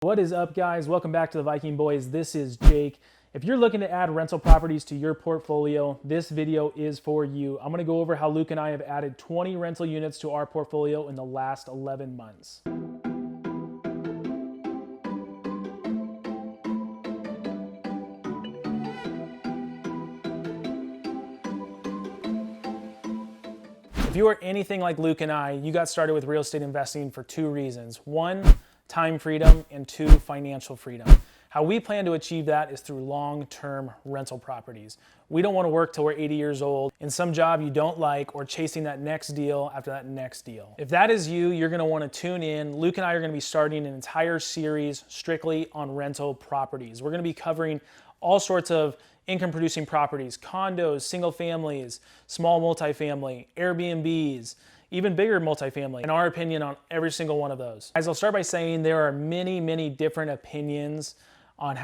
What is up, guys? Welcome back to the Viking Boys. This is Jake. If you're looking to add rental properties to your portfolio, this video is for you. I'm going to go over how Luke and I have added 20 rental units to our portfolio in the last 11 months. If you are anything like Luke and I, you got started with real estate investing for two reasons. One, time freedom, and two, financial freedom. How we plan to achieve that is through long-term rental properties. We don't want to work till we're 80 years old in some job you don't like or chasing that next deal after that next deal. If that is you, you're going to want to tune in. Luke and I are going to be starting an entire series strictly on rental properties. We're going to be covering all sorts of income-producing properties, condos, single families, small multifamily, Airbnbs, even bigger multifamily, in our opinion on every single one of those. Guys, I'll start by saying there are many different opinions on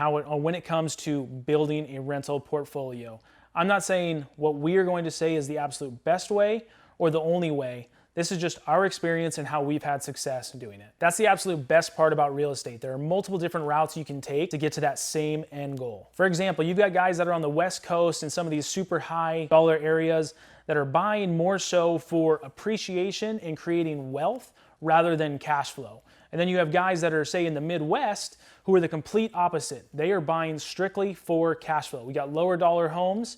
when it comes to building a rental portfolio. I'm not saying what we are going to say is the absolute best way or the only way. This is just our experience and how we've had success in doing it. That's the absolute best part about real estate. There are multiple different routes you can take to get to that same end goal. For example, you've got guys that are on the West Coast in some of these super high dollar areas that are buying more so for appreciation and creating wealth rather than cash flow. And then you have guys that are, say, in the Midwest who are the complete opposite. They are buying strictly for cash flow. We got lower dollar homes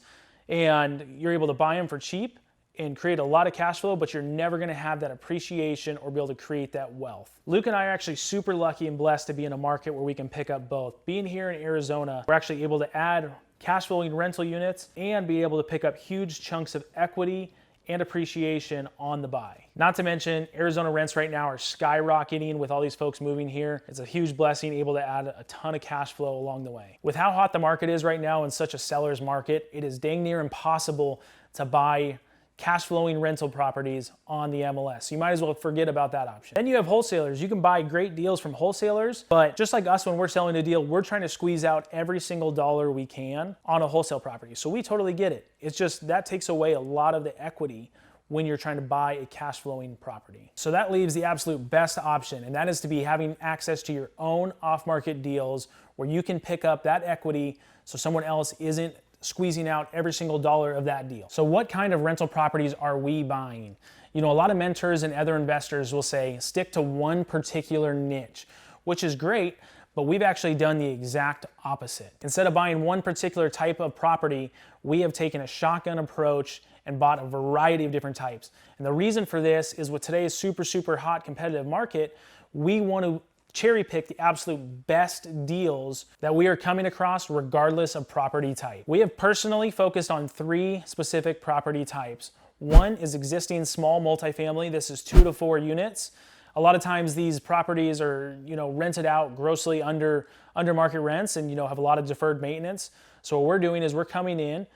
and you're able to buy them for cheap and create a lot of cash flow, but you're never gonna have that appreciation or be able to create that wealth. Luke and I are actually super lucky and blessed to be in a market where we can pick up both. Being here in Arizona, we're actually able to add cash flowing rental units and be able to pick up huge chunks of equity and appreciation on the buy. Not to mention, Arizona rents right now are skyrocketing with all these folks moving here. It's a huge blessing, able to add a ton of cash flow along the way. With how hot the market is right now in such a seller's market, it is dang near impossible to buy cash flowing rental properties on the MLS. You might as well forget about that option. Then you have wholesalers. You can buy great deals from wholesalers, but just like us when we're selling a deal, we're trying to squeeze out every single dollar we can on a wholesale property. So we totally get it. It's just that takes away a lot of the equity when you're trying to buy a cash flowing property. So that leaves the absolute best option, and that is to be having access to your own off-market deals where you can pick up that equity so someone else isn't squeezing out every single dollar of that deal. So what kind of rental properties are we buying? You know, a lot of mentors and other investors will say, stick to one particular niche, which is great, but we've actually done the exact opposite. Instead of buying one particular type of property, we have taken a shotgun approach and bought a variety of different types. And the reason for this is with today's super hot competitive market, we want to cherry pick the absolute best deals that we are coming across regardless of property type. We have personally focused on three specific property types. One is existing small multifamily. This is 2 to 4 units. A lot of times these properties are, rented out grossly under market rents and, have a lot of deferred maintenance. So what we're doing is we're coming in,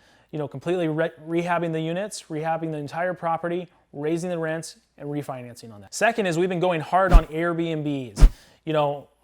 completely rehabbing the units, rehabbing the entire property, raising the rents, and refinancing on that. Second is we've been going hard on Airbnbs.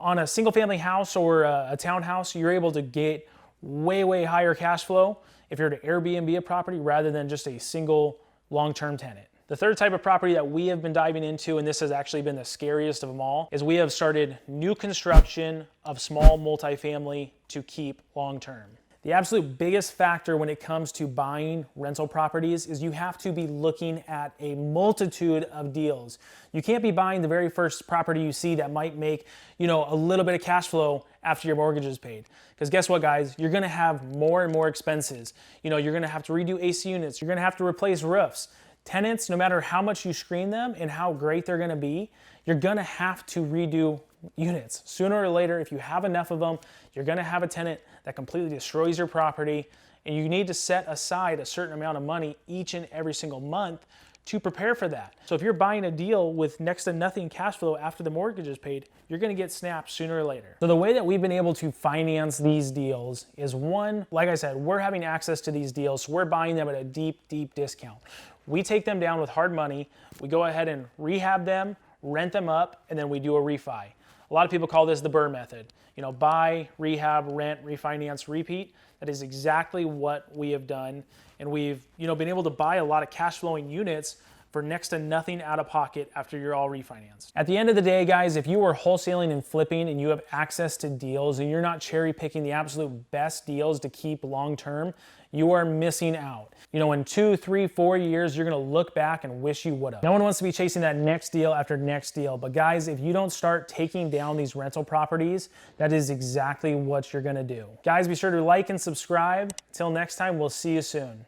On a single family house or a townhouse, you're able to get way higher cash flow if you're to Airbnb a property rather than just a single long-term tenant. The third type of property that we have been diving into, and this has actually been the scariest of them all, is we have started new construction of small multifamily to keep long-term. The absolute biggest factor when it comes to buying rental properties is you have to be looking at a multitude of deals. You can't be buying the very first property you see that might make, a little bit of cash flow after your mortgage is paid. Because guess what, guys? You're gonna have more and more expenses. You're gonna have to redo AC units. You're gonna have to replace roofs. Tenants, no matter how much you screen them and how great they're gonna be, you're gonna have to redo units. Sooner or later, if you have enough of them, you're gonna have a tenant that completely destroys your property, and you need to set aside a certain amount of money each and every single month to prepare for that. So if you're buying a deal with next to nothing cash flow after the mortgage is paid, you're gonna get snapped sooner or later. So the way that we've been able to finance these deals is one, like I said, we're having access to these deals, so we're buying them at a deep discount. We take them down with hard money, we go ahead and rehab them, rent them up, and then we do a refi. A lot of people call this the BRRRR method. Buy, rehab, rent, refinance, repeat. That is exactly what we have done. And we've, been able to buy a lot of cash flowing units for next to nothing out of pocket after you're all refinanced. At the end of the day, guys, if you are wholesaling and flipping and you have access to deals and you're not cherry picking the absolute best deals to keep long term, you are missing out. You know, in 2, 3, 4 years, you're gonna look back and wish you would have. No one wants to be chasing that next deal after next deal, but guys, if you don't start taking down these rental properties, that is exactly what you're gonna do. Guys, be sure to like and subscribe. Till next time, we'll see you soon.